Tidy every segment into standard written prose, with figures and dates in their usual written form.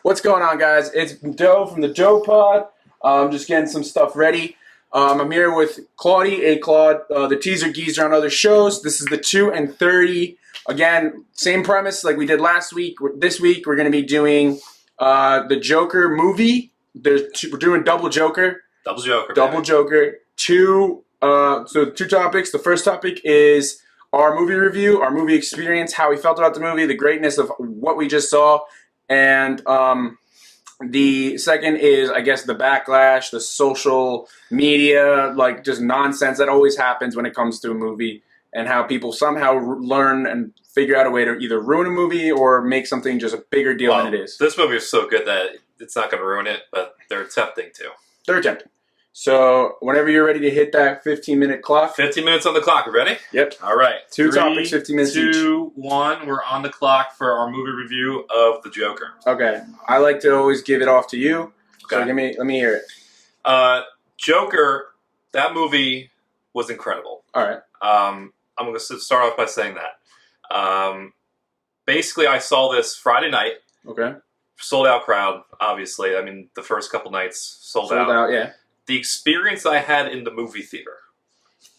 What's going on, guys? It's Doe from the Doe Pod. I'm just getting some stuff ready. I'm here with Clauddy, the teaser geezer on other shows. This is the 2 and 30. Again, same premise like we did last week. This week, we're going to be doing the Joker movie. We're doing Double Joker. Double Joker. Two topics. The first topic is our movie review, our movie experience, how we felt about the movie, the greatness of what we just saw. And the second is, I guess, the backlash, the social media, like just nonsense that always happens when it comes to a movie, and how people somehow learn and figure out a way to either ruin a movie or make something just a bigger deal than it is. This movie is so good that it's not going to ruin it, but they're attempting to. They're attempting. So whenever you're ready to hit that 15-minute clock. 15 minutes on the clock. Ready? Yep. All right. Two topics, 15 minutes each. 2, 1. We're on the clock for our movie review of The Joker. Okay. I like to always give it off to you. Okay. So let me hear it. Joker, that movie was incredible. All right. I'm going to start off by saying that. Basically, I saw this Friday night. Okay. Sold out crowd, obviously. I mean, the first couple nights sold out. Sold out, yeah. The experience I had in the movie theater,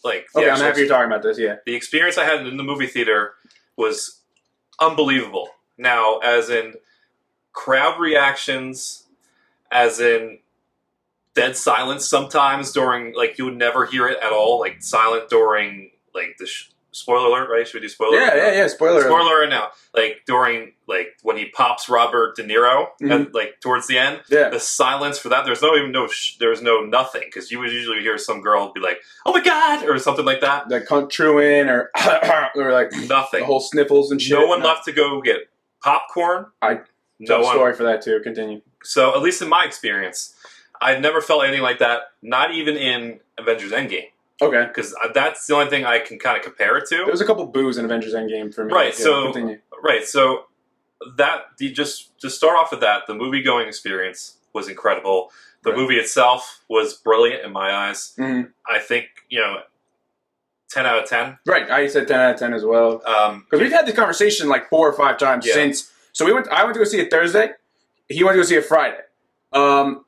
I'm happy you're talking about this. Yeah, the experience I had in the movie theater was unbelievable. Now, as in crowd reactions, as in dead silence sometimes during, like, you would never hear it at all, like silent during, like, the spoiler alert, right? Should we do spoiler alert? Yeah. Spoiler alert now. Like, during, like, when he pops Robert De Niro, and, like, towards the end, the silence for that, there's no nothing, because you would usually hear some girl be like, oh my God, or something like that. Like, true in, or like, nothing. The whole sniffles and shit. No one left to go get popcorn. Story for that, too. Continue. So, at least in my experience, I've never felt anything like that, not even in Avengers Endgame. Okay. Because that's the only thing I can kind of compare it to. There was a couple boos in Avengers Endgame for me. Right, so that, just to start off with that, the movie-going experience was incredible. The movie itself was brilliant in my eyes. Mm-hmm. I think, 10 out of 10. Right, I said 10 out of 10 as well. Because we've had this conversation like 4 or 5 times since. So I went to go see it Thursday. He went to go see it Friday. Our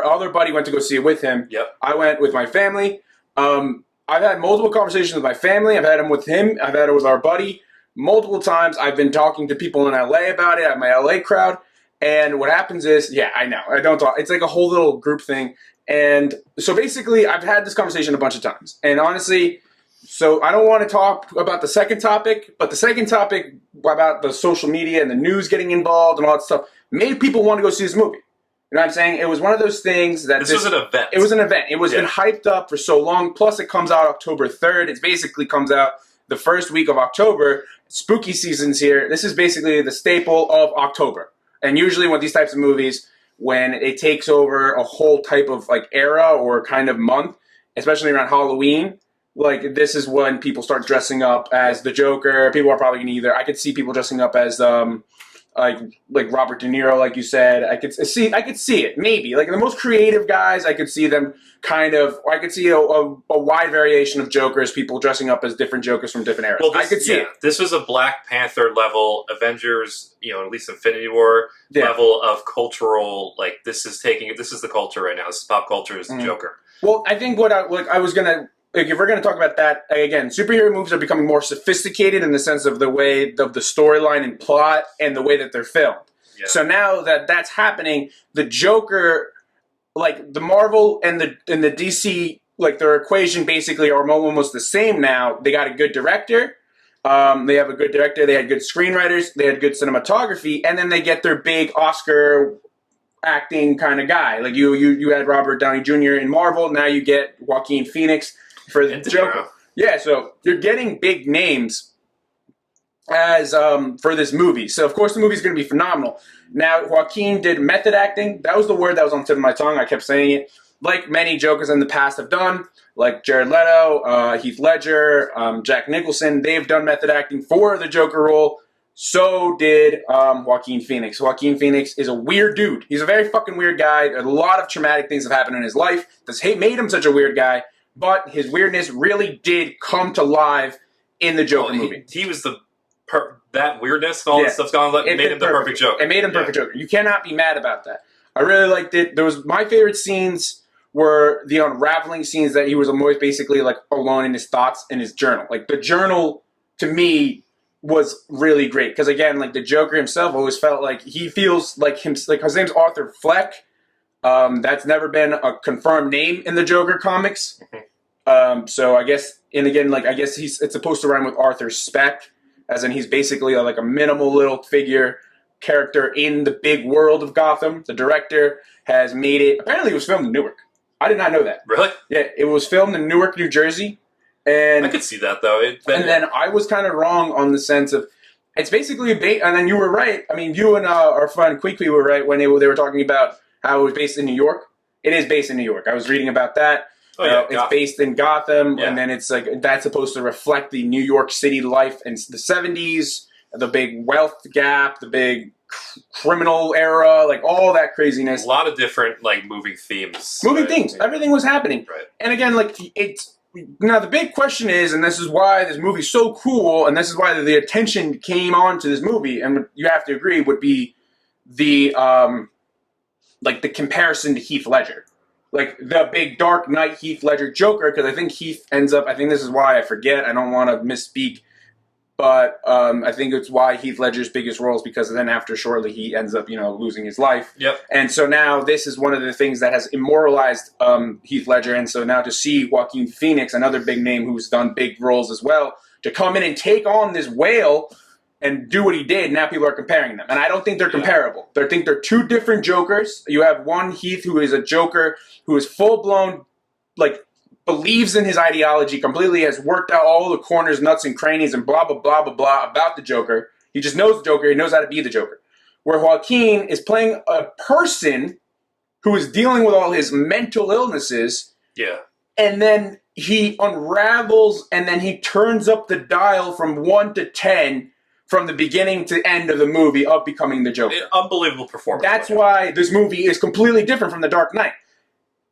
other buddy went to go see it with him. Yep. I went with my family. I've had multiple conversations with my family. I've had them with him. I've had it with our buddy. Multiple times I've been talking to people in LA about it. I have my LA crowd. And what happens is, I know. I don't talk. It's like a whole little group thing. And so basically, I've had this conversation a bunch of times. And honestly, so I don't want to talk about the second topic, but the second topic about the social media and the news getting involved and all that stuff made people want to go see this movie. You know what I'm saying? It was one of those things that... This was an event. It was an event. It was been hyped up for so long. Plus, it comes out October 3rd. It basically comes out the first week of October. Spooky season's here. This is basically the staple of October. And usually with these types of movies, when it takes over a whole type of like era or kind of month, especially around Halloween, like this is when people start dressing up as the Joker. People are probably going to I could see people dressing up as... like Robert De Niro, like you said. I could see it, maybe. Like the most creative guys, I could see them I could see a wide variation of Jokers, people dressing up as different Jokers from different eras. Well, I could see it. This was a Black Panther level, Avengers, at least Infinity War level of cultural, like this is the culture right now. This is pop culture, is the Joker. Well, I think I was going to... Like, if we're going to talk about that, again, superhero movies are becoming more sophisticated in the sense of the way of the storyline and plot and the way that they're filmed. Yeah. So now that that's happening, the Joker, like the Marvel and the DC, like their equation basically are almost the same now. They got a good director. They have a good director. They had good screenwriters. They had good cinematography. And then they get their big Oscar acting kind of guy. Like you had Robert Downey Jr. in Marvel. Now you get Joaquin Phoenix for the Joker. Yeah, so you're getting big names as for this movie. So of course the movie's going to be phenomenal. Now Joaquin did method acting. That was the word that was on the tip of my tongue. I kept saying it. Like many Jokers in the past have done, like Jared Leto, Heath Ledger, Jack Nicholson. They've done method acting for the Joker role. So did Joaquin Phoenix. Joaquin Phoenix is a weird dude. He's a very fucking weird guy. A lot of traumatic things have happened in his life that's made him such a weird guy. But his weirdness really did come to life in the Joker movie. He was the that weirdness and all that stuff's gone, it made him the perfect Joker. It made him perfect Joker. You cannot be mad about that. I really liked it. My favorite scenes were the unraveling scenes that he was always basically like alone in his thoughts in his journal. Like the journal to me was really great because again, like the Joker himself always felt like he feels like his name's Arthur Fleck. That's never been a confirmed name in the Joker comics. So I guess, and again, like I guess it's supposed to rhyme with Arthur Speck, as in he's basically like a minimal little character in the big world of Gotham. The director has made it. Apparently, it was filmed in Newark. I did not know that. Really? Yeah, it was filmed in Newark, New Jersey. And I could see that though. Then I was kind of wrong on the sense of it's basically a bait. And then you were right. I mean, you and our friend Kwee were right when they were talking about how it was based in New York. It is based in New York. I was reading about that. Oh, yeah, it's based in Gotham, yeah. And then it's like that's supposed to reflect the New York City life in the 70s, the big wealth gap, the big criminal era, like all that craziness. A lot of different like moving themes. Themes. Everything was happening. Right. And again, like it's now the big question is, and this is why this movie's so cool, and this is why the attention came on to this movie, and you have to agree would be the like the comparison to Heath Ledger. Like the big Dark Knight Heath Ledger Joker, because I think Heath ends up, I think this is why I forget, I don't want to misspeak, but I think it's why Heath Ledger's biggest role is because then after shortly he ends up, losing his life. Yep. And so now this is one of the things that has immortalized Heath Ledger, and so now to see Joaquin Phoenix, another big name who's done big roles as well, to come in and take on this whale and do what he did, now people are comparing them. And I don't think they're comparable. I think they're two different Jokers. You have one Heath who is a Joker who is full-blown, like, believes in his ideology completely, has worked out all the corners, nuts, and crannies, and blah, blah, blah, blah, blah about the Joker. He just knows the Joker. He knows how to be the Joker. Where Joaquin is playing a person who is dealing with all his mental illnesses. Yeah. And then he unravels, and then he turns up the dial from 1 to 10 from the beginning to end of the movie of becoming the Joker. Unbelievable performance. That's why this movie is completely different from The Dark Knight.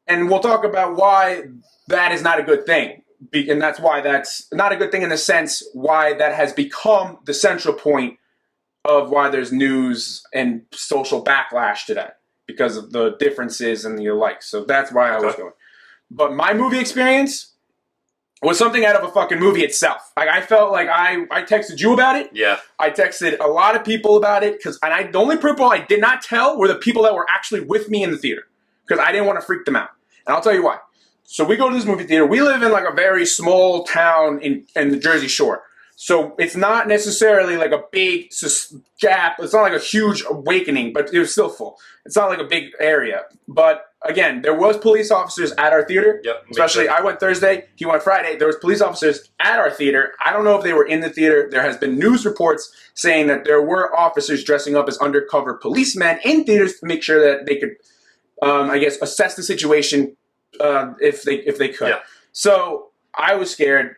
And we'll talk about why that is not a good thing. And that's why that's not a good thing in the sense why that has become the central point of why there's news and social backlash to that. Because of the differences and the alike. So that's why I was going. But my movie experience was something out of a fucking movie itself. Like I felt like I texted you about it. Yeah. I texted a lot of people about it the only people I did not tell were the people that were actually with me in the theater because I didn't want to freak them out. And I'll tell you why. So we go to this movie theater. We live in like a very small town in the Jersey Shore. So it's not necessarily like a big gap. It's not like a huge awakening, but it was still full. It's not like a big area. But again, there was police officers at our theater. Yep. Especially I went Thursday, he went Friday. There was police officers at our theater. I don't know if they were in the theater. There has been news reports saying that there were officers dressing up as undercover policemen in theaters to make sure that they could, assess the situation if they could. Yeah. So I was scared.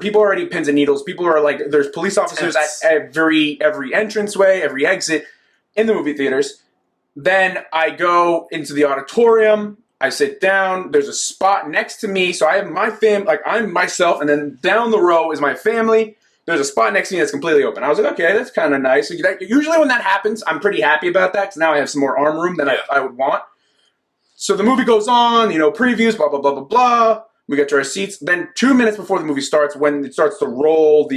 People are already pins and needles. People are like, there's police officers at every entranceway, every exit in the movie theaters. Then I go into the auditorium. I sit down. There's a spot next to me. So I have my I'm myself, and then down the row is my family. There's a spot next to me that's completely open. I was like, okay, that's kind of nice. Usually when that happens, I'm pretty happy about that because now I have some more arm room than I would want. So the movie goes on, previews, blah, blah, blah, blah, blah. We get to our seats. Then 2 minutes before the movie starts, when it starts to roll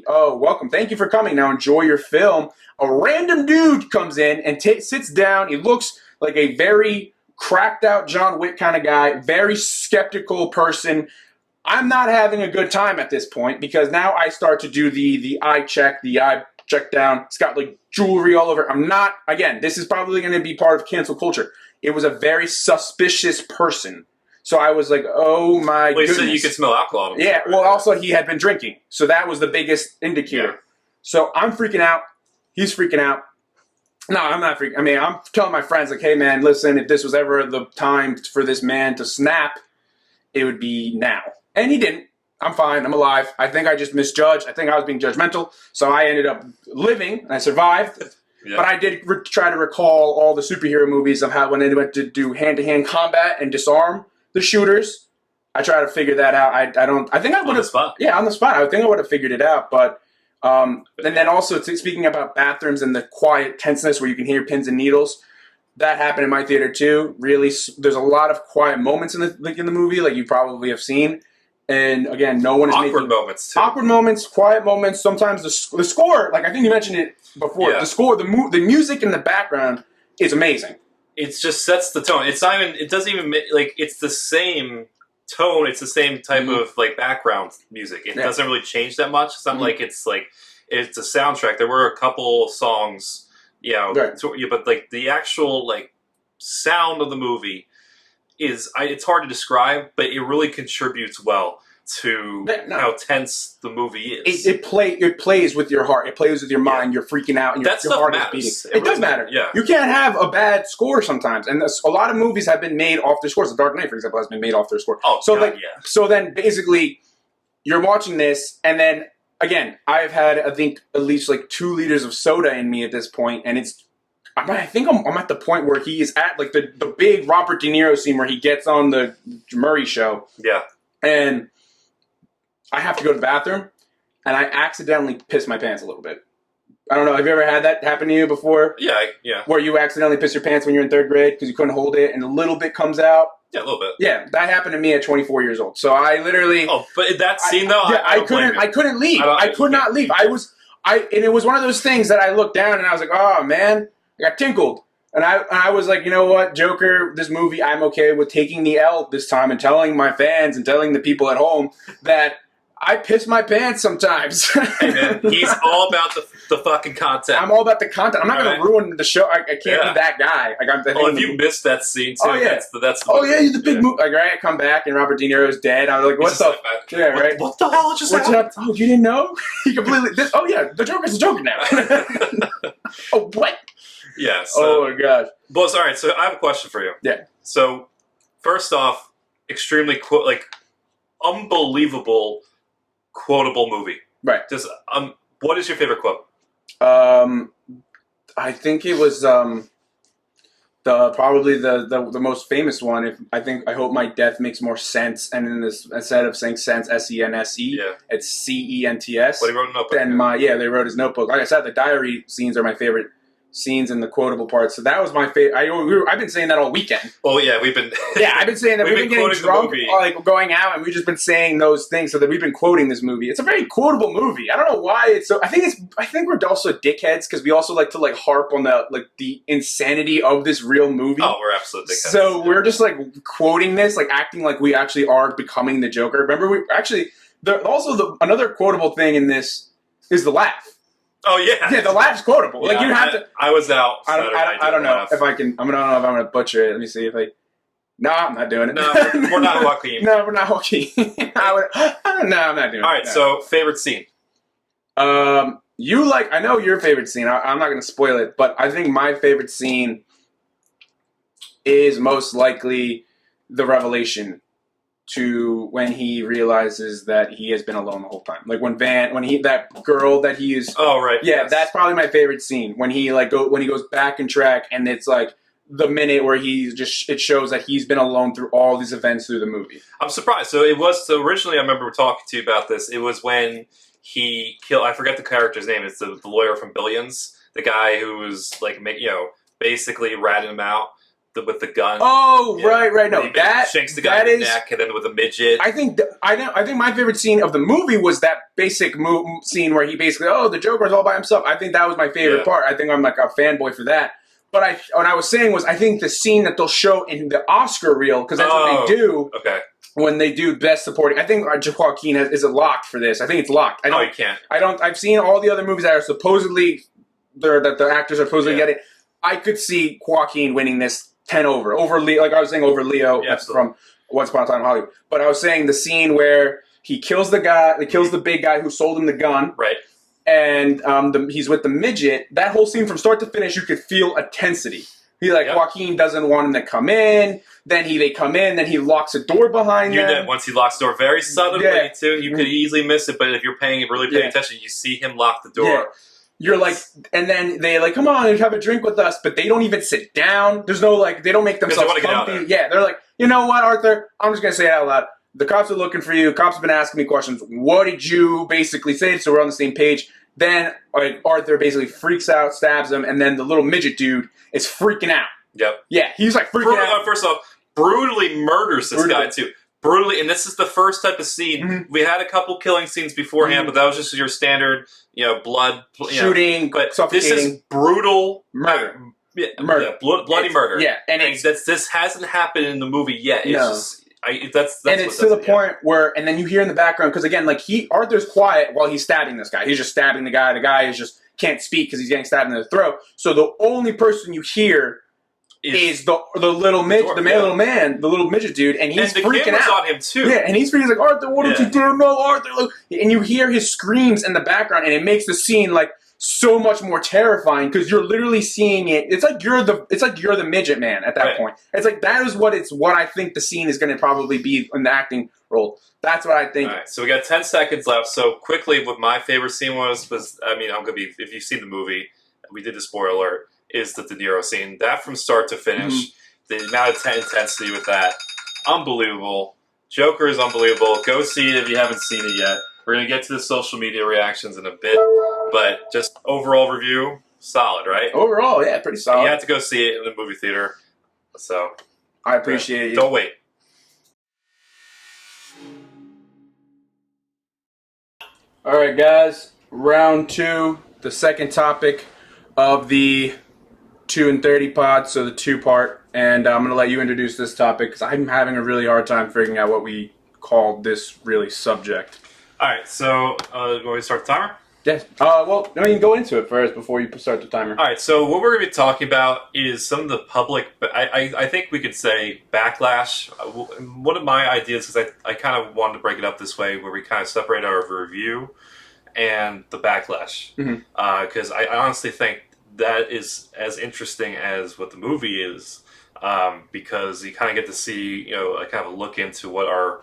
welcome, thank you for coming, now enjoy your film, a random dude comes in and sits down. He looks like a very cracked out John Wick kind of guy, very skeptical person. I'm not having a good time at this point because now I start to do the eye check, down. It's got like jewelry all over. This is probably going to be part of cancel culture. It was a very suspicious person. So I was like, oh my goodness. So you could smell alcohol. Yeah, well, also he had been drinking. So that was the biggest indicator. Yeah. So I'm freaking out. He's freaking out. No, I'm not freaking. I mean, I'm telling my friends, like, hey, man, listen, if this was ever the time for this man to snap, it would be now. And he didn't. I'm fine. I'm alive. I think I just misjudged. I think I was being judgmental. So I ended up living, and I survived. Yeah. But I did try to recall all the superhero movies of how when they went to do hand-to-hand combat and disarm the shooters. I try to figure that out. I think I would have. On the spot. Yeah, on the spot. I think I would have figured it out. But And then also, speaking about bathrooms and the quiet tenseness where you can hear pins and needles, that happened in my theater too. Really, there's a lot of quiet moments in the movie, like you probably have seen. And again, no one is awkward moments too. Awkward moments, quiet moments. Sometimes the score, like I think you mentioned it before, the score, the music in the background is amazing. It just sets the tone. It's not even. It doesn't even like. It's the same tone. It's the same type of like background music. It doesn't really change that much. It's not like it's a soundtrack. There were a couple songs, but like the actual like sound of the movie is it's hard to describe, but it really contributes well to how tense the movie is. It plays with your heart. It plays with your mind. You're freaking out, and your heart is beating. It does matter. Yeah. You can't have a bad score sometimes, and a lot of movies have been made off their scores. The Dark Knight, for example, has been made off their score. Oh, so so then basically, you're watching this, and then again, I've had I think at least like 2 liters of soda in me at this point, and I think I'm at the point where he is at like the big Robert De Niro scene where he gets on the Murray show. Yeah. And I have to go to the bathroom, and I accidentally piss my pants a little bit. I don't know. Have you ever had that happen to you before? Yeah. Where you accidentally piss your pants when you're in 3rd grade because you couldn't hold it, and a little bit comes out? Yeah, a little bit. Yeah, that happened to me at 24 years old. So I literally... Oh, but that scene, though, I couldn't leave. I could not leave. And it was one of those things that I looked down, and I was like, oh, man... I got tinkled. And I was like, you know what, Joker, this movie, I'm okay with taking the L this time and telling my fans and telling the people at home that I piss my pants sometimes. Hey man, he's all about the fucking content. I'm all about the content. I'm not going to ruin the show. I can't be that guy. If you missed that scene too, that's the you're the big movie. Like, right, I come back and Robert De Niro's dead. I was like, what the? Yeah, right. What the hell just happened? Oh, you didn't know? He completely. The Joker's a Joker now. Oh, what? Yeah. So, oh my gosh. Boss, all right. So I have a question for you. Yeah. So first off, extremely unbelievable quotable movie. Right. Just what is your favorite quote? I think it was probably the most famous one. I hope my death makes more sense, and in this instead of saying sense SENSE, it's CENTS. But he wrote a notebook. They wrote his notebook. Like I said, the diary scenes are my favorite scenes and the quotable parts. So that was my favorite. I've been saying that all weekend. Oh yeah, we've been. I've been saying that we've been getting drunk, like going out, and we've just been saying those things. So that we've been quoting this movie. It's a very quotable movie. I don't know why it's so. I think we're also dickheads because we also like to harp on the insanity of this real movie. Oh, we're absolute dickheads. So we're just quoting this, acting like we actually are becoming the Joker. Remember, another quotable thing in this is the laugh. Oh yeah, yeah. The laugh's quotable. Yeah, you have to. I was out. I don't know if I can. I don't know if I'm gonna butcher it. Let me see if I. No, I'm not doing it. No, we're not Joaquin. No, we're not Joaquin. No, I'm not doing it. All right. So favorite scene. I know your favorite scene. I'm not gonna spoil it, but I think my favorite scene is most likely the revelation to when he realizes that he has been alone the whole time. Like when that girl that he is. Oh right. Yeah, yes. That's probably my favorite scene when he when he goes back in track, and it's the minute where it shows that he's been alone through all these events through the movie. I'm surprised. So originally I remember talking to you about this. It was when he killed. I forget the character's name. It's the lawyer from Billions, the guy who was basically ratting him out. With the gun. Oh, right. No, that shanks the guy in the neck, and then with a midget. I think my favorite scene of the movie was that basic scene where he basically, the Joker's all by himself. I think that was my favorite part. I think I'm a fanboy for that. But what I was saying was, I think the scene that they'll show in the Oscar reel, because that's what they do. Okay. When they do Best Supporting, I think Joaquin is it locked for this. I think it's locked. You can't. I've seen all the other movies that are supposedly that the actors are supposedly getting. I could see Joaquin winning this 10 over Leo, like I was saying, over Leo from Once Upon a Time in Hollywood. But I was saying the scene where he kills the big guy who sold him the gun. Right. And he's with the midget. That whole scene from start to finish, you could feel a tensity. Joaquin doesn't want him to come in. Then they come in. Then he locks a door behind them. Once he locks the door, very subtly too. You could easily miss it, but if you're paying attention, you see him lock the door. Yeah. You're and then they come on and have a drink with us, but they don't even sit down. There's no they don't make themselves comfy. Yeah, they're like, you know what, Arthur? I'm just gonna say it out loud. The cops are looking for you. Cops have been asking me questions. What did you basically say? So we're on the same page. Then like Arthur basically freaks out, stabs him, and then the little midget dude is freaking out. Yep. Yeah, he's like freaking out. First off, brutally murders this guy too. Brutally, and this is the first type of scene. Mm-hmm. We had a couple killing scenes beforehand, but that was just your standard, blood shooting, but suffocating. This is brutal murder. Bloody murder. Yeah, and this hasn't happened in the movie yet. It's just, that's and it's to the point where, and then you hear in the background, because again, like Arthur's quiet while he's stabbing this guy. He's just stabbing the guy. The guy is just can't speak because he's getting stabbed in the throat. So the only person you hear is the little midget, little man, the little midget dude, and he's freaking out. On him too. Yeah, and he's freaking like, Arthur, what did you do? No, Arthur, look. And you hear his screams in the background, and it makes the scene like so much more terrifying because you're literally seeing it. It's like you're the midget man at that point. It's like that is what I think the scene is going to probably be in the acting role. That's what I think. All right, so we got 10 seconds left. So quickly, what my favorite scene was I'm gonna be, if you've seen the movie, we did the spoiler alert, is the De Niro scene. That from start to finish, the amount of intensity with that, unbelievable. Joker is unbelievable. Go see it if you haven't seen it yet. We're going to get to the social media reactions in a bit, but just overall review, solid, right? Overall, yeah, pretty solid. You have to go see it in the movie theater, so I appreciate you. Don't wait. All right, guys, round 2, the second topic of the 2 and 30 pod, so the 2-part, and I'm going to let you introduce this topic because I'm having a really hard time figuring out what we call this really subject. All right, so want me to start the timer? Yes. Well, I mean, go into it first before you start the timer. All right, so what we're going to be talking about is some of the public, I think we could say backlash. One of my ideas, because I kind of wanted to break it up this way, where we kind of separate our review and the backlash. Because I honestly think that is as interesting as what the movie is, because you kind of get to see, kind of a look into what our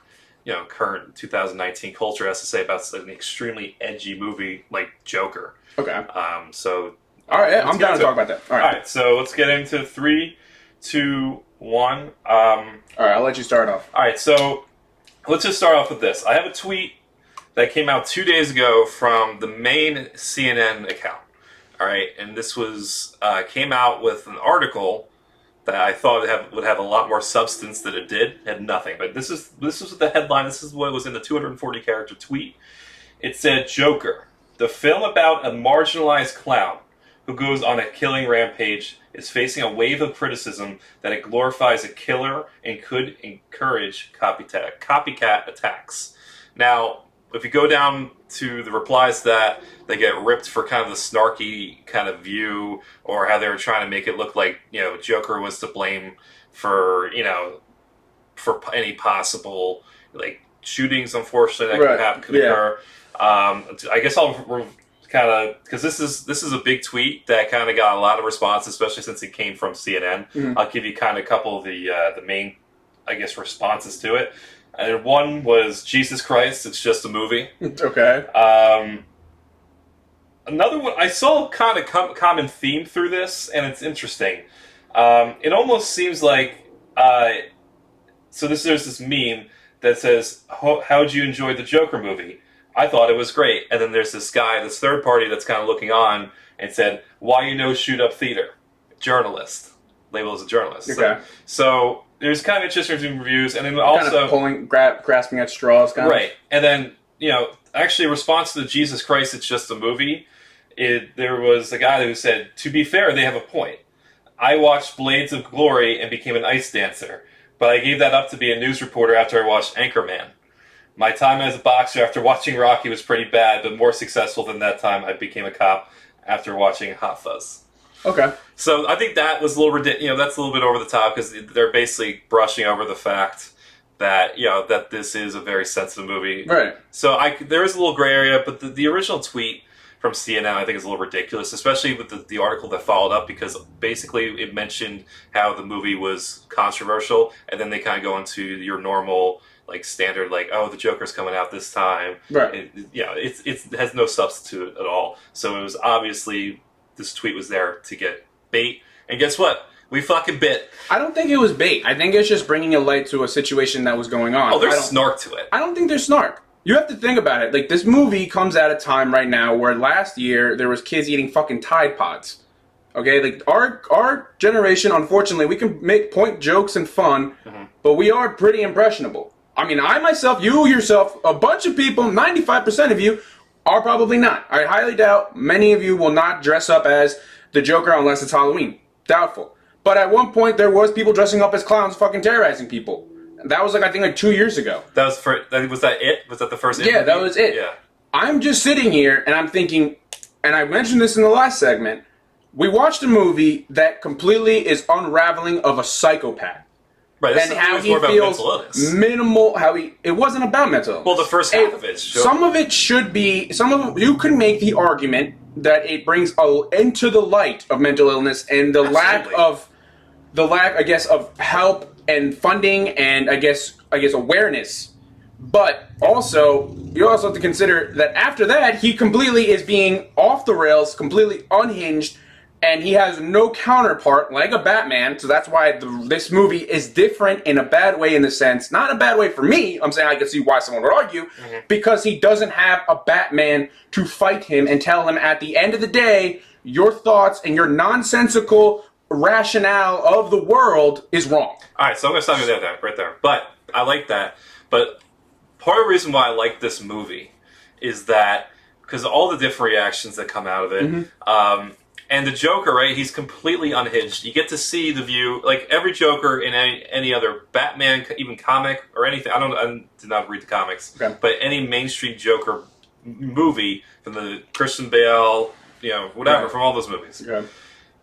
current 2019 culture has to say about an extremely edgy movie like Joker. Okay. So. All right, yeah, I'm down to talk about that. All right, so let's get into 3, 2, 1. All right, I'll let you start off. All right, so let's just start off with this. I have a tweet that came out 2 days ago from the main CNN account. All right, and this was came out with an article that I thought would have a lot more substance than it did. It had nothing. But this is the headline. This is what was in the 240-character tweet. It said, Joker, the film about a marginalized clown who goes on a killing rampage, is facing a wave of criticism that it glorifies a killer and could encourage copycat attacks. Now, if you go down to the replies to that, they get ripped for kind of the snarky kind of view, or how they were trying to make it look like, Joker was to blame for, for any possible, like, shootings, unfortunately, that could occur. I guess I'll kind of, because this is a big tweet that kind of got a lot of response, especially since it came from CNN. I'll give you kind of a couple of the main, I guess, responses to it. And one was, Jesus Christ, it's just a movie. Okay. Another one, I saw kind of common theme through this, and it's interesting. It almost seems like, there's this meme that says, how'd you enjoy the Joker movie? I thought it was great. And then there's this guy, this third party that's kind of looking on and said, why you know shoot up theater? Journalist. Labeled as a journalist. Okay. So there's kind of interesting reviews, and then also kind of grasping at straws, kind of. Right. And then, actually, in response to the Jesus Christ, it's just a movie, there was a guy who said, to be fair, they have a point. I watched Blades of Glory and became an ice dancer, but I gave that up to be a news reporter after I watched Anchorman. My time as a boxer after watching Rocky was pretty bad, but more successful than that time I became a cop after watching Hot Fuzz. Okay. So I think that was a little ridiculous. That's a little bit over the top, because they're basically brushing over the fact that that this is a very sensitive movie. Right. So there is a little gray area, but the original tweet from CNN I think is a little ridiculous, especially with the article that followed up, because basically it mentioned how the movie was controversial, and then they kind of go into your normal, like, standard, like, oh, the Joker's coming out this time. Right. It has no substitute at all. So it was obviously, this tweet was there to get bait, and guess what? We fucking bit. I don't think it was bait. I think it's just bringing a light to a situation that was going on. Oh, there's snark to it. I don't think there's snark. You have to think about it. Like, this movie comes at a time right now where last year there was kids eating fucking Tide Pods. Okay? Like, our generation, unfortunately, we can make point jokes and fun, but we are pretty impressionable. I mean, I myself, you yourself, a bunch of people, 95% of you, are probably not. I highly doubt many of you will not dress up as the Joker unless it's Halloween. Doubtful. But at one point, there was people dressing up as clowns fucking terrorizing people. That was, like, I think, like 2 years ago. That was was that it? Was that the first? Yeah, that was it. Yeah. I'm just sitting here and I'm thinking, and I mentioned this in the last segment, we watched a movie that completely is unraveling of a psychopath. Right, and how he feels minimal. It wasn't about mental illness. Well, the first half of it. Some of it should be. You can make the argument that it brings into the light of mental illness and the lack, I guess, of help and funding and I guess awareness. But also, you also have to consider that after that, he completely is being off the rails, completely unhinged. And he has no counterpart, like a Batman, so that's why this movie is different in a bad way in the sense, not a bad way for me, I'm saying I can see why someone would argue, because he doesn't have a Batman to fight him and tell him at the end of the day, your thoughts and your nonsensical rationale of the world is wrong. Alright, so I'm going to stop you there, right there. But, I like that. But, part of the reason why I like this movie is that, because of all the different reactions that come out of it, and the Joker, right, he's completely unhinged. You get to see the view, like every Joker in any other Batman, even comic or anything. I did not read the comics, but any mainstream Joker movie from the Christian Bale, whatever, from all those movies,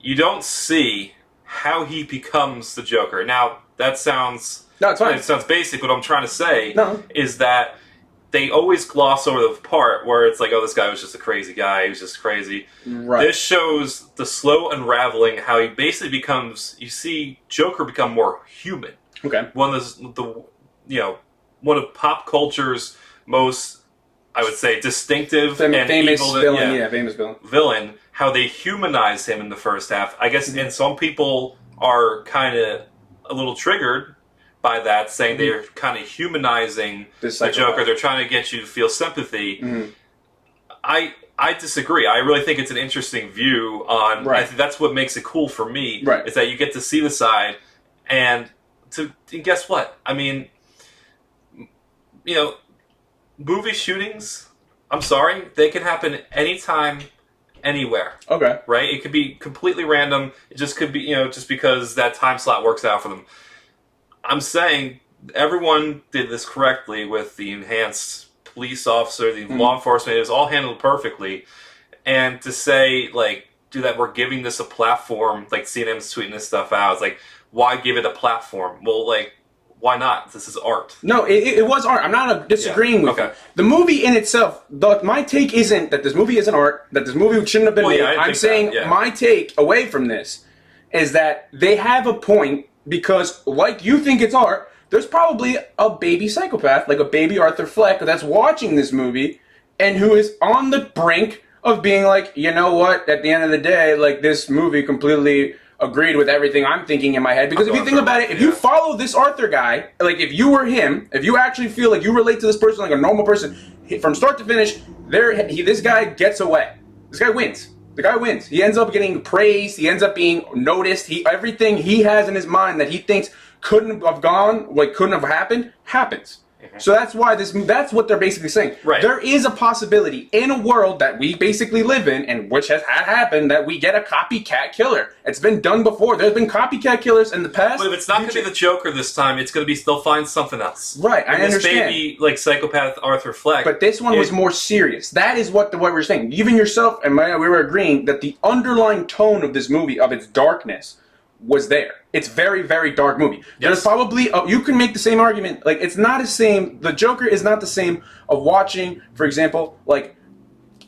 you don't see how he becomes the Joker. Now, that sounds... No, it's fine. It sounds basic. What I'm trying to say is that they always gloss over the part where it's like, oh, this guy was just a crazy guy. He was just crazy. Right. This shows the slow unraveling, how he basically becomes... You see Joker become more human. Okay. One of pop culture's most, I would say, distinctive and famous evil, villain. Famous villain. Villain. How they humanize him in the first half. I guess, and some people are kind of a little triggered by that, saying they're kind of humanizing the Joker. They're trying to get you to feel sympathy. I disagree. I really think it's an interesting view on... I think that's what makes it cool for me, is that you get to see the side, and guess what? I mean, movie shootings, I'm sorry, they can happen anytime, anywhere. Okay. Right? It could be completely random. It just could be, just because that time slot works out for them. I'm saying everyone did this correctly with the enhanced police officer, the law enforcement. It was all handled perfectly. And to say, that we're giving this a platform, like CNN's tweeting this stuff out, it's like, why give it a platform? Well, why not? This is art. No, it was art. I'm not disagreeing with you. The movie in itself, my take isn't that this movie isn't art, that this movie shouldn't have been made. I'm saying my take away from this is that they have a point. Because, like you think it's art, there's probably a baby psychopath, like a baby Arthur Fleck, that's watching this movie, and who is on the brink of being like, you know what, at the end of the day, this movie completely agreed with everything I'm thinking in my head. Because if you think about it, if you follow this Arthur guy, if you were him, if you actually feel like you relate to this person like a normal person, from start to finish, this guy gets away. This guy wins. The guy wins. He ends up getting praised. He ends up being noticed. Everything he has in his mind that he thinks couldn't have gone, couldn't have happened, happens. So that's why that's what they're basically saying. Right. There is a possibility in a world that we basically live in, and which has happened, that we get a copycat killer. It's been done before. There's been copycat killers in the past. But if it's not going to be the Joker this time, it's going to be, they'll find something else. Right, I understand. This baby, psychopath Arthur Fleck. But this one was more serious. That is what we're saying. Even yourself and we were agreeing that the underlying tone of this movie, of its darkness, was there. It's very, very dark movie. Yes. There's probably... you can make the same argument. It's not the same... The Joker is not the same of watching, for example,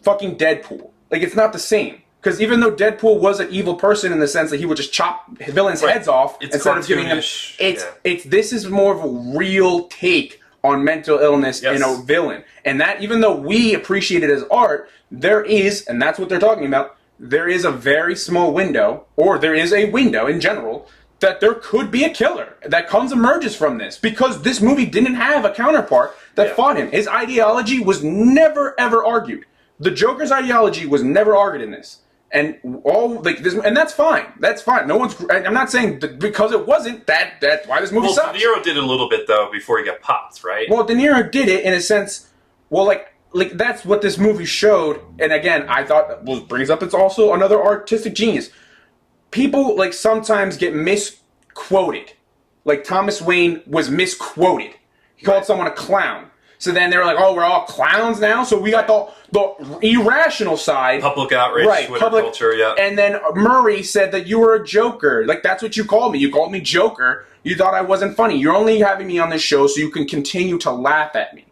fucking Deadpool. It's not the same. Because even though Deadpool was an evil person in the sense that he would just chop villains' heads off instead of giving them... This is more of a real take on mental illness in a villain. And that, even though we appreciate it as art, there is, and that's what they're talking about, there is a very small window, or there is a window in general, that there could be a killer that emerges from this. Because this movie didn't have a counterpart that fought him. His ideology was never ever argued. The Joker's ideology was never argued in this. And all like this, and that's fine. That's fine. No one's. I'm not saying because it wasn't that's why this movie sucks. De Niro did it a little bit though before he got popped, right? Well, De Niro did it in a sense. Well, like that's what this movie showed. And again, I thought brings up it's also another artistic genius. People like sometimes get misquoted. Like Thomas Wayne was misquoted. He called someone a clown. So then they were like, "Oh, we're all clowns now." So we got the irrational side, public outrage, Twitter culture, yeah. And then Murray said that you were a joker. Like that's what you called me. You called me Joker. You thought I wasn't funny. You're only having me on this show so you can continue to laugh at me.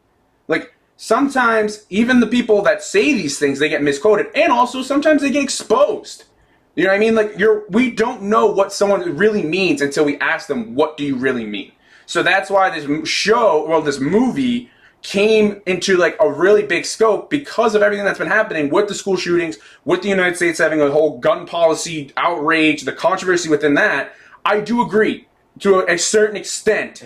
Like sometimes even the people that say these things they get misquoted, and also sometimes they get exposed. You know what I mean? Like we don't know what someone really means until we ask them, "What do you really mean?" So that's why this movie came into like a really big scope because of everything that's been happening with the school shootings, with the United States having a whole gun policy outrage, the controversy within that. I do agree to a certain extent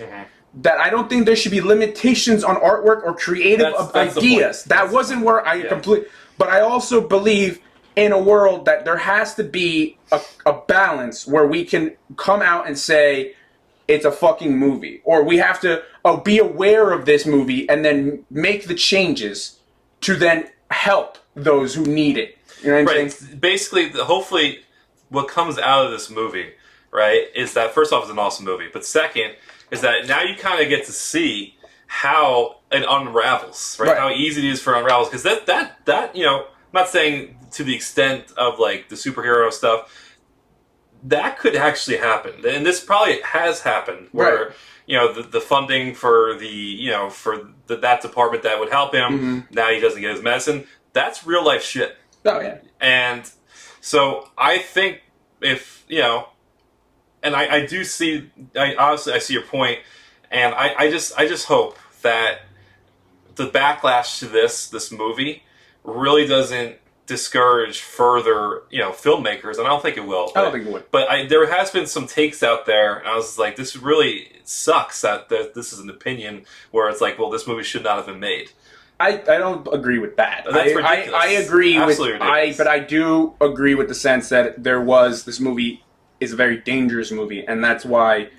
that I don't think there should be limitations on artwork or creative ideas. That wasn't where I completely. But I also believe in a world that there has to be a balance where we can come out and say it's a fucking movie, or we have to be aware of this movie and then make the changes to then help those who need it. You know what I'm saying? Basically, hopefully, what comes out of this movie, right, is that first off, it's an awesome movie, but second is that now you kind of get to see how it unravels, right? How easy it is for it unravels, because that you know, I'm not saying to the extent of like the superhero stuff. That could actually happen, and this probably has happened. Where you know the funding for that department that would help him now he doesn't get his medicine. That's real life shit. Oh yeah. And so I think if you know, and I do see. Honestly, I see your point, and I just hope that the backlash to this movie really doesn't discourage further, filmmakers, and I don't think it will. I don't think it would. But there has been some takes out there, and I was like, this really sucks that this is an opinion where it's like, well, this movie should not have been made. I don't agree with that. That's ridiculous. I agree Absolutely ridiculous. But I do agree with the sense that this movie is a very dangerous movie, and that's why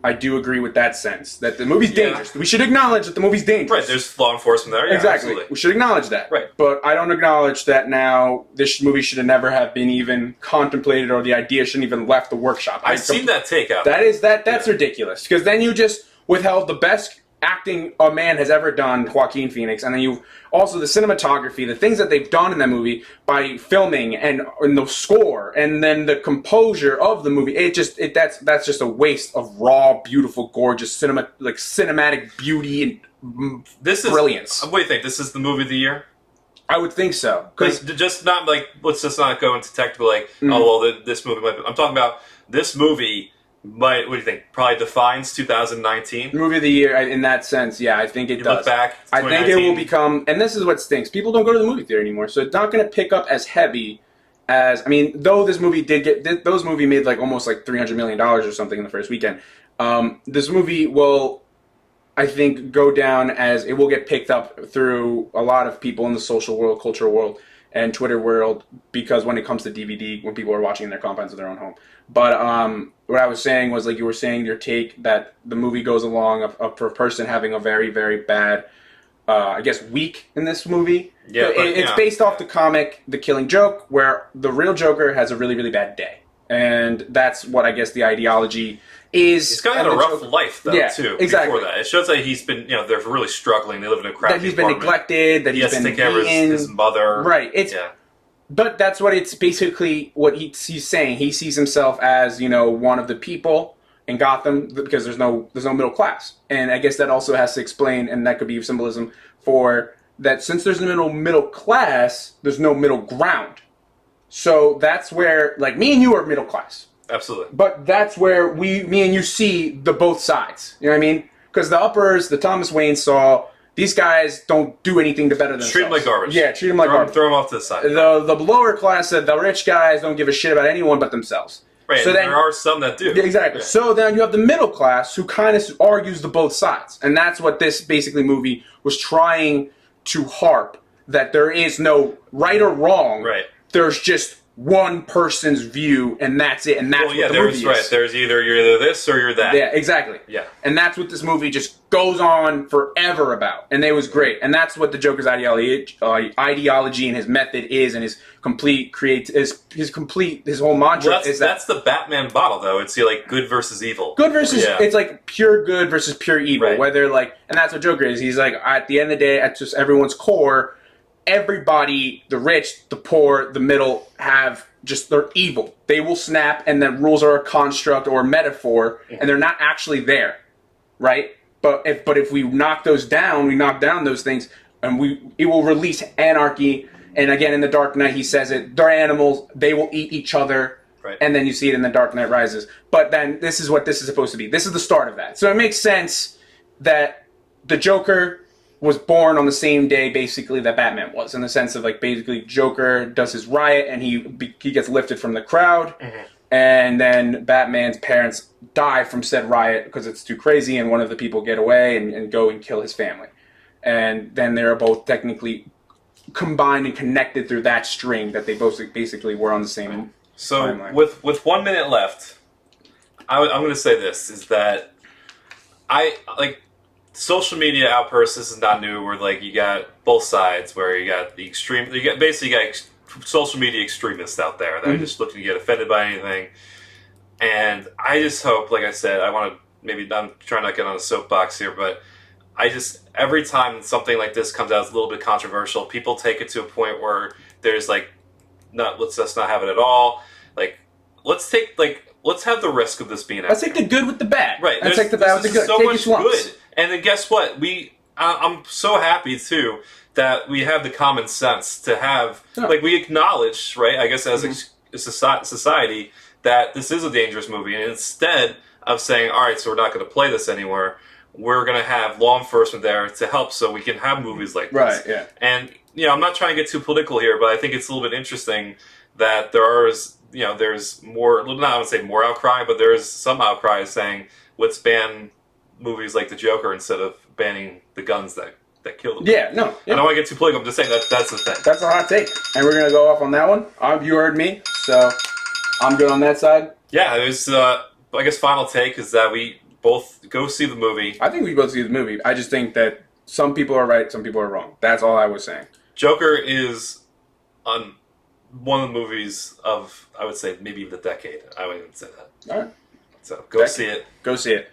I do agree with that sense, that the movie's dangerous. We should acknowledge that the movie's dangerous. Right, there's law enforcement there. Yeah, exactly. Absolutely. We should acknowledge that. Right. But I don't acknowledge that now this movie should have never have been even contemplated, or the idea shouldn't even left the workshop. I've seen that take out. That's ridiculous, because then you just withheld the best acting a man has ever done, Joaquin Phoenix, and then you also the cinematography, the things that they've done in that movie by filming and the score, and then the composure of the movie. That's just a waste of raw, beautiful, gorgeous cinematic beauty and brilliance. What do you think? This is the movie of the year? I would think so. Because just not like, let's just not go into technical this movie might be. I'm talking about this movie. What do you think? Probably defines 2019? Movie of the year, in that sense, yeah, I think it does. Look back, I think it will become, and this is what stinks, people don't go to the movie theater anymore, so it's not going to pick up as heavy as, though this movie those movies made almost $300 million or something in the first weekend, this movie will, I think, go down as, it will get picked up through a lot of people in the social world, cultural world, and Twitter world, because when it comes to DVD, when people are watching in their confines of their own home. But what I was saying was, you were saying your take that the movie goes along of a person having a very, very bad, week in this movie. Yeah, it's based off the comic The Killing Joke, where the real Joker has a really, really bad day. And that's what I guess the ideology is. He's kind of had a rough life, though, too, exactly. Before that. It shows that he's been, they're really struggling. They live in a crappy apartment. That he's been neglected, that he's been to take care of his mother. Right. But that's what it's basically what he's saying. He sees himself as, one of the people in Gotham, because there's no middle class. And I guess that also has to explain, and that could be symbolism for that, since there's no middle class, there's no middle ground. So that's where, me and you are middle class. Absolutely. But that's where me and you see the both sides. You know what I mean? Because the uppers, the Thomas Wayne saw, these guys don't do anything to better themselves. Treat them like garbage. Yeah, treat them like garbage. Throw them off to the side. The lower class, the rich guys don't give a shit about anyone but themselves. Right, So and then, there are some that do. yeah, exactly. Yeah. So then you have the middle class who kind of argues the both sides. And that's what this basically movie was trying to harp, that there is no right or wrong. Right. There's just one person's view, and that's it. And that's what the movie is. Right. There's you're either this or you're that. Yeah, exactly. Yeah. And that's what this movie just goes on forever about. And it was great. And that's what the Joker's ideology and his method is, and his complete his whole mantra Well, is that's the Batman bottle, though. It's like good versus evil. good versus it's like pure good versus pure evil. Right. Whether like, and that's what Joker is. He's like, at the end of the day, at just everyone's core, everybody, the rich, the poor, the middle, they're evil. They will snap, and then rules are a construct or a metaphor, and they're not actually there, right? But if we knock those down, we knock down those things, and it will release anarchy. And again, in The Dark Knight, he says it. They're animals. They will eat each other. Right. And then you see it in The Dark Knight Rises. But then this is what this is supposed to be. This is the start of that. So it makes sense that the Joker was born on the same day, basically, that Batman was, in the sense of, like, basically Joker does his riot, and he gets lifted from the crowd, and then Batman's parents die from said riot because it's too crazy, and one of the people get away and go and kill his family. And then they're both technically combined and connected through that string that they both basically were on the same timeline. With 1 minute left, I'm going to say this, is that social media outbursts, this is not new, where like you got both sides, where you got the extreme, you got social media extremists out there that are just looking to get offended by anything. And I just hope, like I said, I want to, maybe I'm trying not to get on a soapbox here, but every time something like this comes out, it's a little bit controversial, people take it to a point where there's like, let's just not have it at all. Like, let's have the risk of this being out. Let's take the good with the bad. Right. Let's take the bad with the good. So take much good. And then guess what? I'm so happy too that we have the common sense to have, we acknowledge, right? I guess as a society, that this is a dangerous movie, and instead of saying, all right, so we're not going to play this anymore, we're going to have law enforcement there to help, so we can have movies like this. Right. Yeah. And I'm not trying to get too political here, but I think it's a little bit interesting that there's more. Not I would say more outcry, but there is some outcry saying, let's ban movies like The Joker instead of banning the guns that kill them. Yeah, no. Yeah. I don't want to get too political. I'm just saying that's the thing. That's a hot take. And we're going to go off on that one. You heard me, so I'm good on that side. Yeah, there's, I guess, final take is that we both go see the movie. I think we both see the movie. I just think that some people are right, some people are wrong. That's all I was saying. Joker is on one of the movies of, I would say, maybe the decade. I would even say that. All right. So go see it. Go see it.